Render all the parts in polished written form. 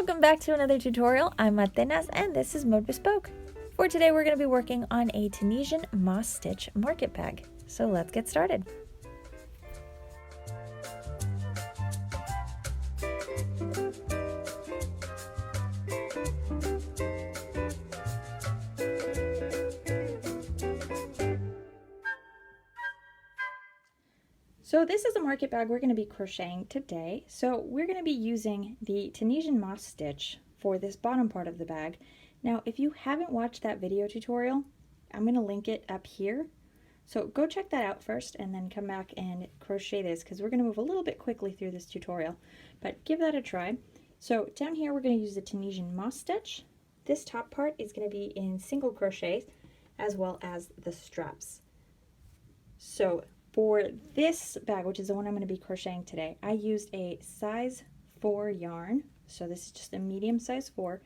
Welcome back to another tutorial. I'm Atenas and this is Mode Bespoke. For today we're going to be working on a Tunisian moss stitch market bag. So let's get started. So this is a market bag we're going to be crocheting today. So we're going to be using the Tunisian moss stitch for this bottom part of the bag. Now, if you haven't watched that video tutorial, I'm going to link it up here. So go check that out first and then come back and crochet this because we're going to move a little bit quickly through this tutorial, but give that a try. So down here we're going to use the Tunisian moss stitch. This top part is going to be in single crochets as well as the straps. So for this bag, which is the one I'm going to be crocheting today, I used a size 4 yarn. So this is just a medium size 4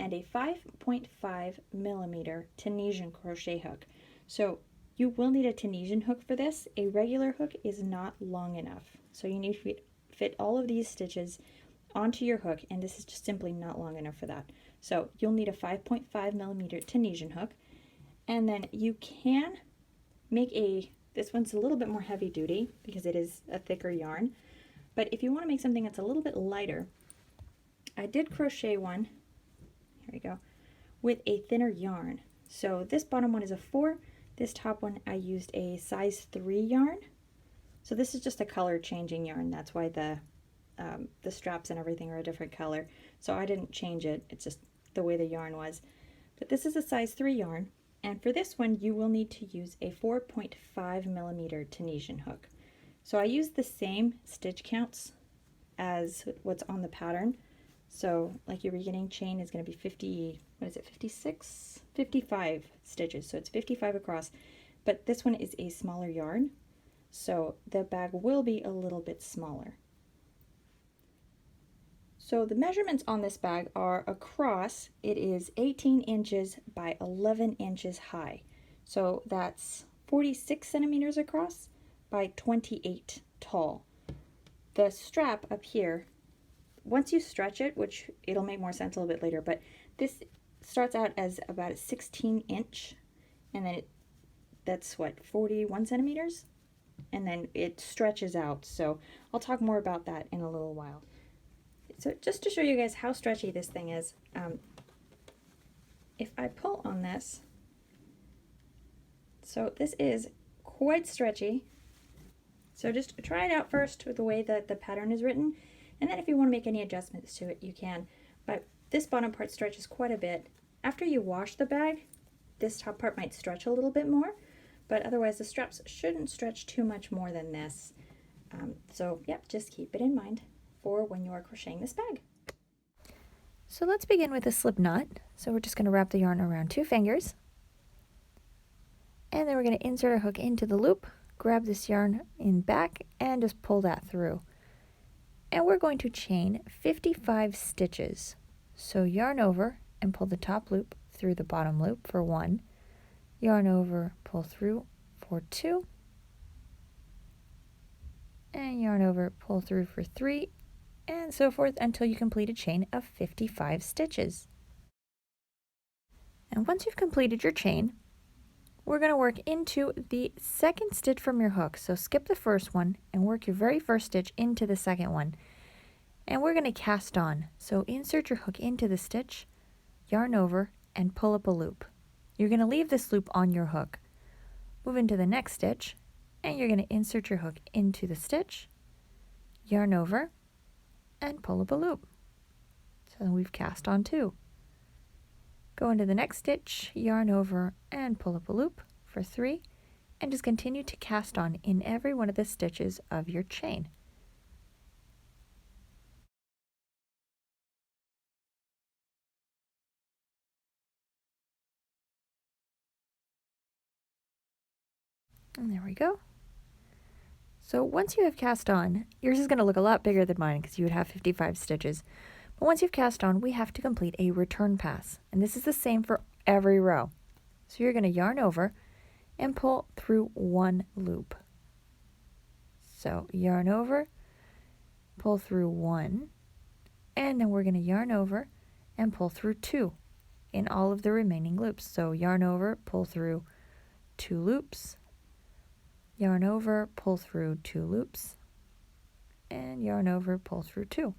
and a 5.5 millimeter Tunisian crochet hook. So you will need a Tunisian hook for this. A regular hook is not long enough. So you need to fit all of these stitches onto your hook, and this is just simply not long enough for that. So you'll need a 5.5 millimeter Tunisian hook, and then you can make this one's a little bit more heavy duty because it is a thicker yarn. But if you want to make something that's a little bit lighter, I did crochet one, here we go, with a thinner yarn. So this bottom one is a 4, this top one I used a size 3 yarn. So this is just a color changing yarn, that's why the straps and everything are a different color. So I didn't change it, it's just the way the yarn was. But this is a size 3 yarn. And for this one, you will need to use a 4.5 millimeter Tunisian hook. So I used the same stitch counts as what's on the pattern. So like your beginning chain is going to be 55 stitches. So it's 55 across, but this one is a smaller yarn. So the bag will be a little bit smaller. So the measurements on this bag are across, it is 18 inches by 11 inches high. So that's 46 centimeters across by 28 tall. The strap up here, once you stretch it, which it'll make more sense a little bit later, but this starts out as about a 16 inch, and then that's what, 41 centimeters? And then it stretches out. So I'll talk more about that in a little while. So just to show you guys how stretchy this thing is, if I pull on this, so this is quite stretchy. So just try it out first with the way that the pattern is written, and then if you want to make any adjustments to it, you can. But this bottom part stretches quite a bit. After you wash the bag, this top part might stretch a little bit more, but otherwise the straps shouldn't stretch too much more than this. So yep, just keep it in mind for when you are crocheting this bag. So let's begin with a slip knot. So we're just going to wrap the yarn around 2 fingers, and then we're going to insert our hook into the loop, grab this yarn in back, and just pull that through. And we're going to chain 55 stitches. So yarn over and pull the top loop through the bottom loop for 1, yarn over, pull through for 2, and yarn over, pull through for 3, and so forth until you complete a chain of 55 stitches. And once you've completed your chain, we're going to work into the second stitch from your hook. So skip the first one and work your very first stitch into the second one. And we're going to cast on. So insert your hook into the stitch, yarn over, and pull up a loop. You're going to leave this loop on your hook. Move into the next stitch, and you're going to insert your hook into the stitch, yarn over, and pull up a loop. So we've cast on 2. Go into the next stitch, yarn over, and pull up a loop for 3, and just continue to cast on in every one of the stitches of your chain. And there we go. So once you have cast on, yours is going to look a lot bigger than mine because you would have 55 stitches. But once you've cast on, we have to complete a return pass. And this is the same for every row. So you're going to yarn over and pull through 1 loop. So yarn over, pull through 1, And then we're going to yarn over and pull through 2 in all of the remaining loops. So yarn over, pull through 2 loops, yarn over, pull through 2 loops, and yarn over, pull through 2.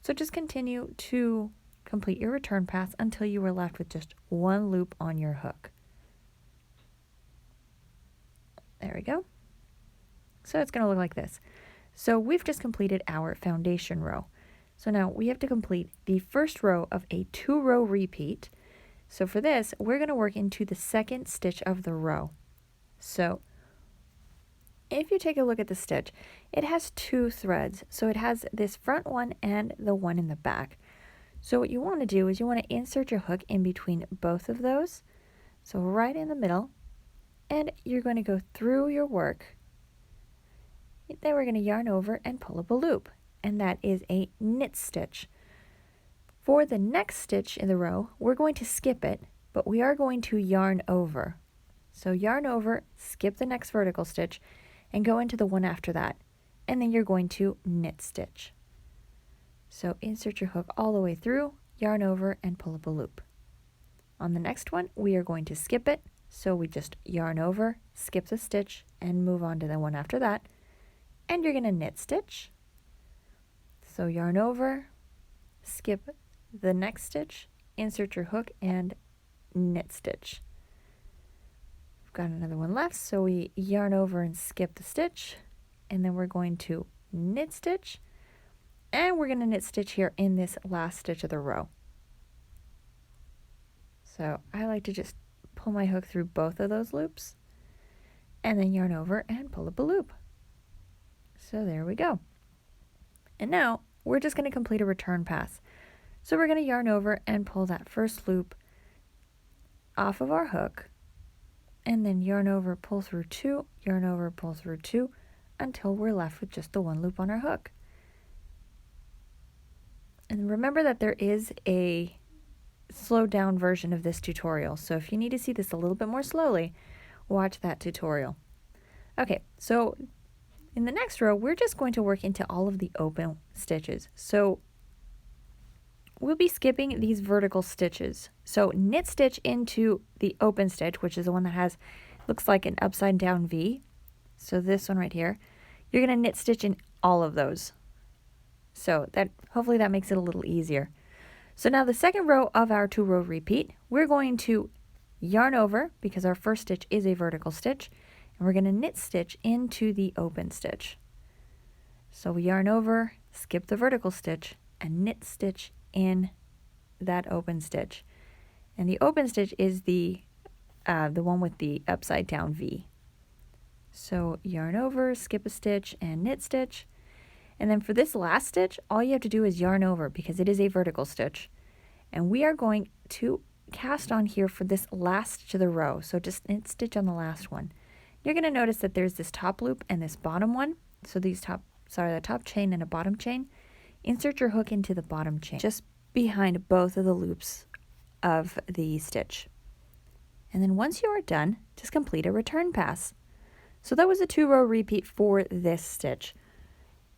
So just continue to complete your return pass until you are left with just 1 loop on your hook. There we go. So it's going to look like this. So we've just completed our foundation row. So now we have to complete the first row of a 2-row repeat. So for this, we're going to work into the second stitch of the row. So if you take a look at the stitch, it has 2 threads. So it has this front one and the one in the back. So what you want to do is you want to insert your hook in between both of those. So right in the middle, and you're going to go through your work. Then we're going to yarn over and pull up a loop, and that is a knit stitch. For the next stitch in the row, we're going to skip it, but we are going to yarn over. So yarn over, skip the next vertical stitch, and go into the one after that, and then you're going to knit stitch. So insert your hook all the way through, yarn over, and pull up a loop. On the next one, we are going to skip it, so we just yarn over, skip the stitch, and move on to the one after that. And you're going to knit stitch. So yarn over, skip the next stitch, insert your hook, and knit stitch. We've got another one left, so we yarn over and skip the stitch, and then we're going to knit stitch, and we're going to knit stitch here in this last stitch of the row. So I like to just pull my hook through both of those loops, and then yarn over and pull up a loop. So there we go. And now we're just going to complete a return pass. So we're going to yarn over and pull that first loop off of our hook, and then yarn over, pull through 2, yarn over, pull through 2, until we're left with just the 1 loop on our hook. And remember that there is a slowed down version of this tutorial, so if you need to see this a little bit more slowly, watch that tutorial. Okay, so in the next row, we're just going to work into all of the open stitches. So we'll be skipping these vertical stitches. So knit stitch into the open stitch, which is the one that has, looks like an upside down V. So this one right here, you're going to knit stitch in all of those. So that hopefully that makes it a little easier. So now the second row of our 2-row repeat, we're going to yarn over because our first stitch is a vertical stitch, and we're going to knit stitch into the open stitch. So we yarn over, skip the vertical stitch, and knit stitch in that open stitch. And the open stitch is the one with the upside down V. So yarn over, skip a stitch, and knit stitch. And then for this last stitch, all you have to do is yarn over because it is a vertical stitch. And we are going to cast on here for this last stitch of the row. So just knit stitch on the last one. You're going to notice that there's this top loop and this bottom one. So the top chain and a bottom chain. Insert your hook into the bottom chain, just behind both of the loops of the stitch. And then once you are done, just complete a return pass. So that was a 2-row repeat for this stitch.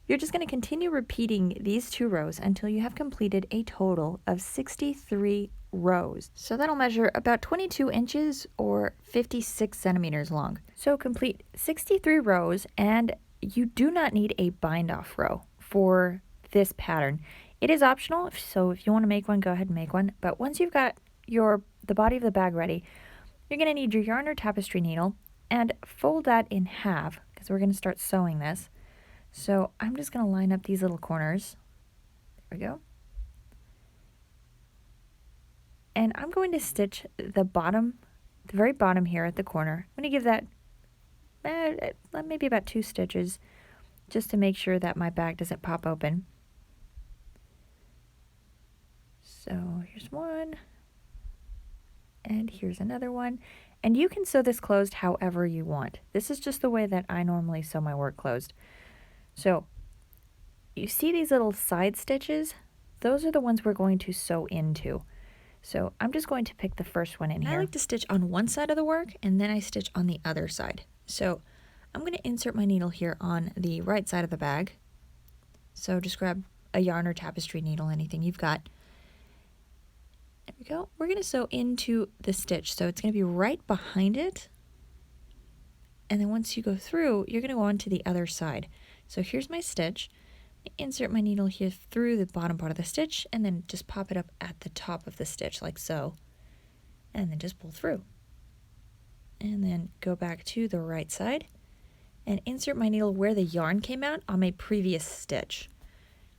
You're just going to continue repeating these 2 rows until you have completed a total of 63 rows. So that'll measure about 22 inches or 56 centimeters long. So complete 63 rows, and you do not need a bind off row for this pattern. It is optional, so if you want to make one, go ahead and make one. But once you've got the body of the bag ready, you're going to need your yarn or tapestry needle and fold that in half because we're going to start sewing this. So I'm just going to line up these little corners. There we go. And I'm going to stitch the bottom, the very bottom here at the corner. I'm going to give that maybe about 2 stitches just to make sure that my bag doesn't pop open. So here's one, and here's another one. And you can sew this closed however you want. This is just the way that I normally sew my work closed. So you see these little side stitches? Those are the ones we're going to sew into. So I'm just going to pick the first one in here. I like to stitch on one side of the work, and then I stitch on the other side. So I'm going to insert my needle here on the right side of the bag. So just grab a yarn or tapestry needle, anything you've got. There we go. We're going to sew into the stitch. So it's going to be right behind it. And then once you go through, you're going to go on to the other side. So here's my stitch. Insert my needle here through the bottom part of the stitch and then just pop it up at the top of the stitch like so. And then just pull through. And then go back to the right side and insert my needle where the yarn came out on my previous stitch.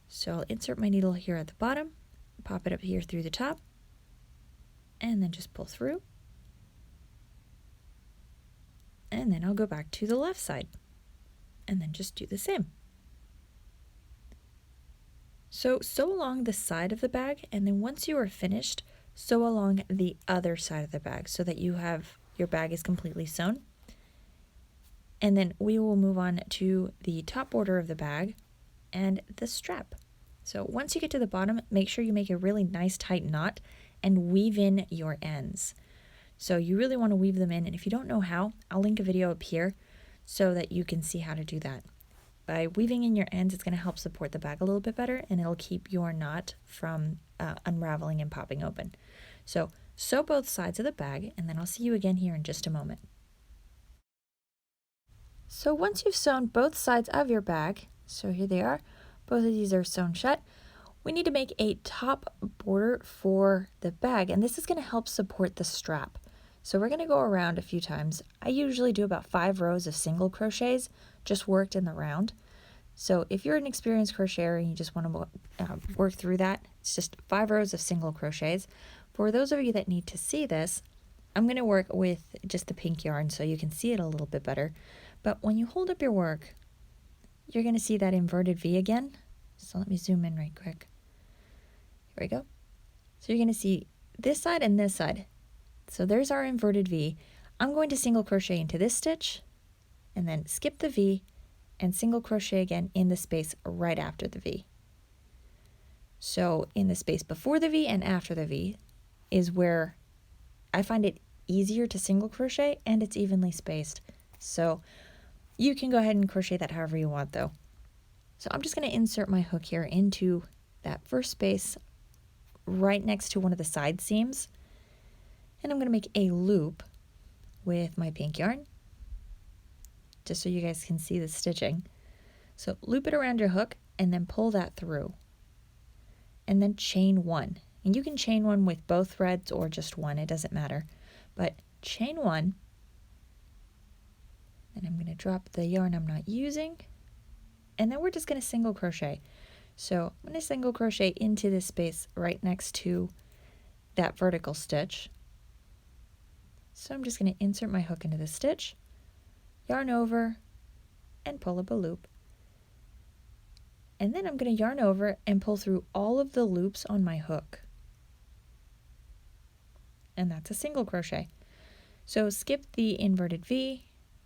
So I'll insert my needle here at the bottom, pop it up here through the top, and then just pull through. And then I'll go back to the left side and then just do the same. So sew along the side of the bag, and then once you are finished, sew along the other side of the bag so that your bag is completely sewn. And then we will move on to the top border of the bag and the strap. So once you get to the bottom, make sure you make a really nice tight knot and weave in your ends. So you really want to weave them in, and if you don't know how, I'll link a video up here so that you can see how to do that. By weaving in your ends, it's going to help support the bag a little bit better, and it'll keep your knot from unraveling and popping open. So sew both sides of the bag, and then I'll see you again here in just a moment. So once you've sewn both sides of your bag, so here they are, both of these are sewn shut, we need to make a top border for the bag, and this is going to help support the strap. So we're going to go around a few times. I usually do about 5 rows of single crochets, just worked in the round. So if you're an experienced crocheter and you just want to work through that, it's just 5 rows of single crochets. For those of you that need to see this, I'm going to work with just the pink yarn so you can see it a little bit better. But when you hold up your work, you're going to see that inverted V again. So let me zoom in right quick. Here we go. So you're going to see this side and this side. So there's our inverted V. I'm going to single crochet into this stitch and then skip the V and single crochet again in the space right after the V. So in the space before the V and after the V is where I find it easier to single crochet, and it's evenly spaced. So you can go ahead and crochet that however you want though. So I'm just going to insert my hook here into that first space right next to one of the side seams. And I'm going to make a loop with my pink yarn, just so you guys can see the stitching. So loop it around your hook and then pull that through. And then chain 1. And you can chain 1 with both threads or just one, it doesn't matter. But chain 1. And I'm going to drop the yarn I'm not using. And then we're just going to single crochet. So I'm going to single crochet into this space right next to that vertical stitch. So I'm just going to insert my hook into the stitch, yarn over, and pull up a loop. And then I'm going to yarn over and pull through all of the loops on my hook. And that's a single crochet. So skip the inverted V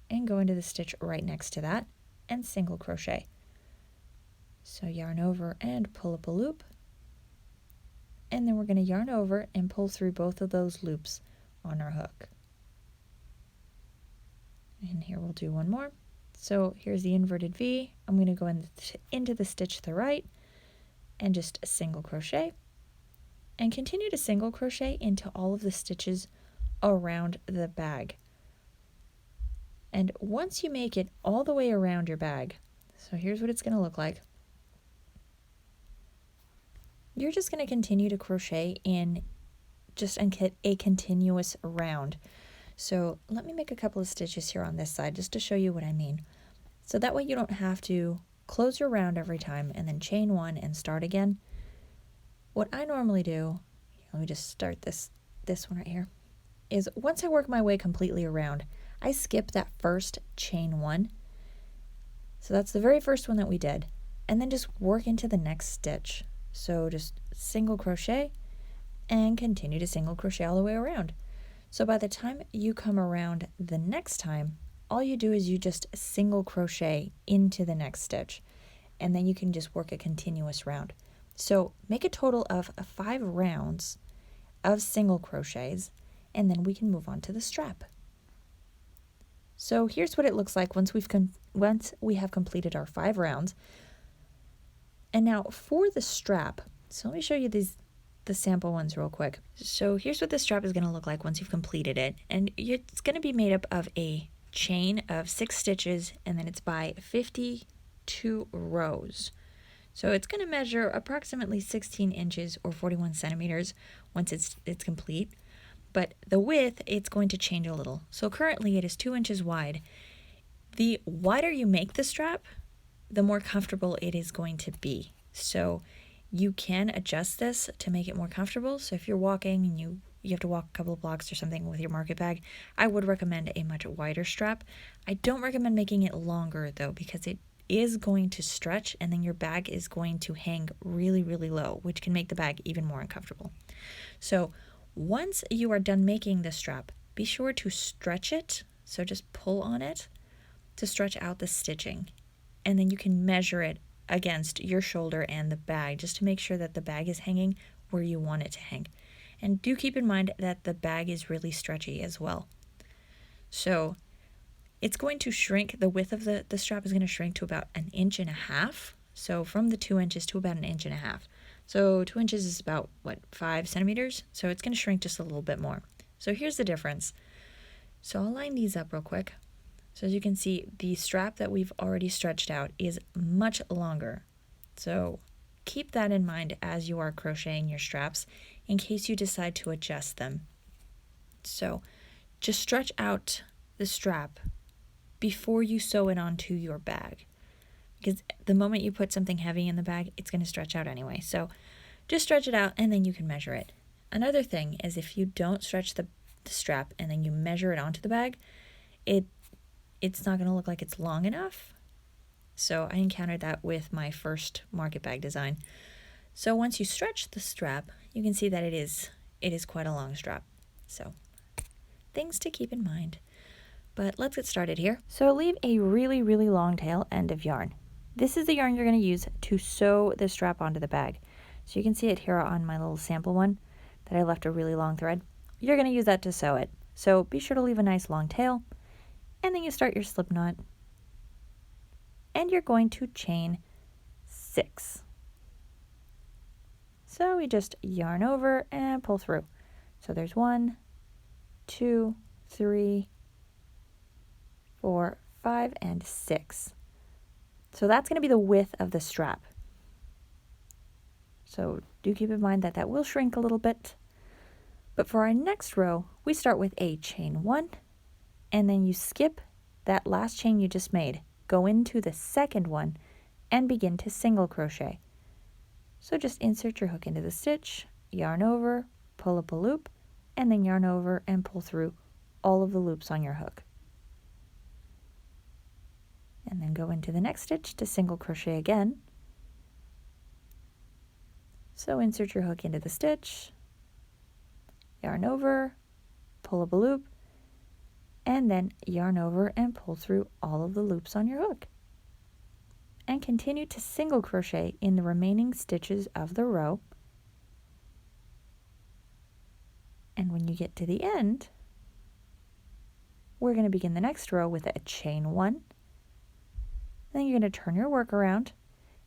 and go into the stitch right next to that and single crochet. So yarn over and pull up a loop. And then we're going to yarn over and pull through both of those loops on our hook. And here we'll do one more. So here's the inverted V. I'm going to go into the stitch to the right and just single crochet and continue to single crochet into all of the stitches around the bag. And once you make it all the way around your bag, so here's what it's going to look like. You're just going to continue to crochet in just a continuous round. So let me make a couple of stitches here on this side just to show you what I mean. So that way you don't have to close your round every time and then chain 1 and start again. What I normally do, let me just start this one right here, is once I work my way completely around, I skip that first chain 1. So that's the very first one that we did, and then just work into the next stitch. So just single crochet and continue to single crochet all the way around. So by the time you come around the next time, all you do is you just single crochet into the next stitch, and then you can just work a continuous round. So make a total of 5 rounds of single crochets, and then we can move on to the strap. So here's what it looks like once we have completed our 5 rounds. And now for the strap, so let me show you the sample ones real quick. So here's what the strap is going to look like once you've completed it. And it's going to be made up of a chain of 6 stitches, and then it's by 52 rows. So it's going to measure approximately 16 inches or 41 centimeters once it's complete. But the width, it's going to change a little. So currently it is 2 inches wide. The wider you make the strap, the more comfortable it is going to be. So you can adjust this to make it more comfortable. So if you're walking and you have to walk a couple of blocks or something with your market bag, I would recommend a much wider strap. I don't recommend making it longer though, because it is going to stretch and then your bag is going to hang really, really low, which can make the bag even more uncomfortable. So once you are done making the strap, be sure to stretch it. So just pull on it to stretch out the stitching. And then you can measure it against your shoulder and the bag just to make sure that the bag is hanging where you want it to hang. And do keep in mind that the bag is really stretchy as well. So it's going to shrink, the width of the strap is going to shrink to about 1.5 inches. So from the 2 inches to about 1.5 inches. So 2 inches is about, 5 centimeters? So it's going to shrink just a little bit more. So here's the difference. So I'll line these up real quick. So as you can see, the strap that we've already stretched out is much longer. So keep that in mind as you are crocheting your straps in case you decide to adjust them. So just stretch out the strap before you sew it onto your bag, because the moment you put something heavy in the bag, it's going to stretch out anyway. So just stretch it out and then you can measure it. Another thing is if you don't stretch the strap and then you measure it onto the bag, it's not going to look like it's long enough. So I encountered that with my first market bag design. So once you stretch the strap, you can see that it is quite a long strap. So things to keep in mind. But let's get started here. So leave a really, really long tail end of yarn. This is the yarn you're going to use to sew the strap onto the bag. So you can see it here on my little sample one that I left a really long thread. You're going to use that to sew it. So be sure to leave a nice long tail. And then you start your slip knot. And you're going to chain 6. So we just yarn over and pull through. So there's 1, 2, 3, 4, 5, and 6. So that's going to be the width of the strap. So do keep in mind that that will shrink a little bit. But for our next row, we start with a chain 1, and then you skip that last chain you just made, go into the second one, and begin to single crochet. So just insert your hook into the stitch, yarn over, pull up a loop, and then yarn over and pull through all of the loops on your hook. And then go into the next stitch to single crochet again. So insert your hook into the stitch, yarn over, pull up a loop, and then yarn over and pull through all of the loops on your hook. And continue to single crochet in the remaining stitches of the row. And when you get to the end, we're going to begin the next row with a chain 1. Then you're going to turn your work around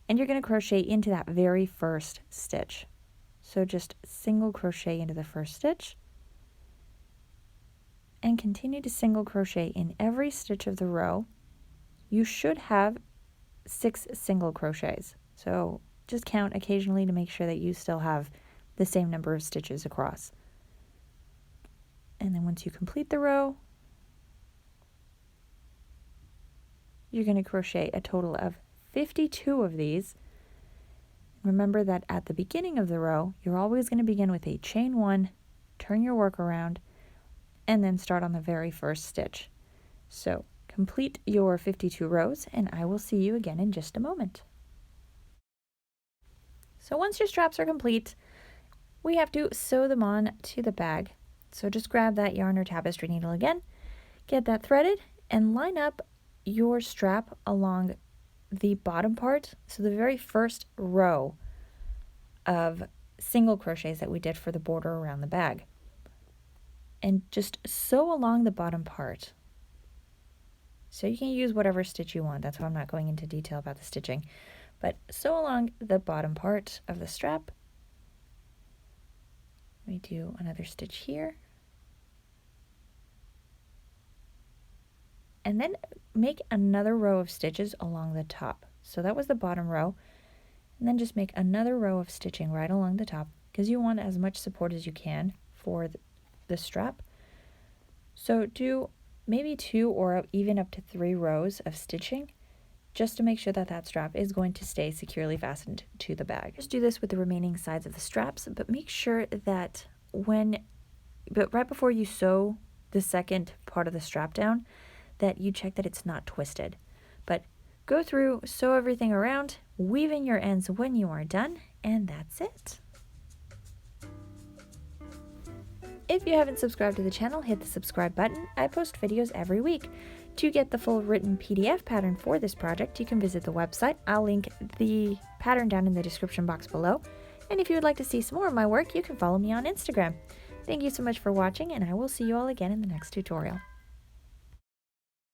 and you're going to crochet into that very first stitch. So just single crochet into the first stitch and continue to single crochet in every stitch of the row. You should have 6 single crochets. So just count occasionally to make sure that you still have the same number of stitches across. And then once you complete the row, you're going to crochet a total of 52 of these. Remember that at the beginning of the row, you're always going to begin with a chain 1, turn your work around, and then start on the very first stitch. So complete your 52 rows, and I will see you again in just a moment. So once your straps are complete, we have to sew them on to the bag. So just grab that yarn or tapestry needle again, get that threaded, and line up your strap along the bottom part, so the very first row of single crochets that we did for the border around the bag. And just sew along the bottom part. So you can use whatever stitch you want. That's why I'm not going into detail about the stitching. But sew along the bottom part of the strap. We do another stitch here. And then make another row of stitches along the top. So that was the bottom row. And then just make another row of stitching right along the top because you want as much support as you can for the strap. So do maybe 2 or even up to 3 rows of stitching just to make sure that that strap is going to stay securely fastened to the bag. Just do this with the remaining sides of the straps, but make sure that right before you sew the second part of the strap down, that you check that it's not twisted. But go through, sew everything around, weave in your ends when you are done, and that's it. If you haven't subscribed to the channel, hit the subscribe button. I post videos every week. To get the full written PDF pattern for this project, you can visit the website. I'll link the pattern down in the description box below. And if you would like to see some more of my work, you can follow me on Instagram. Thank you so much for watching, and I will see you all again in the next tutorial.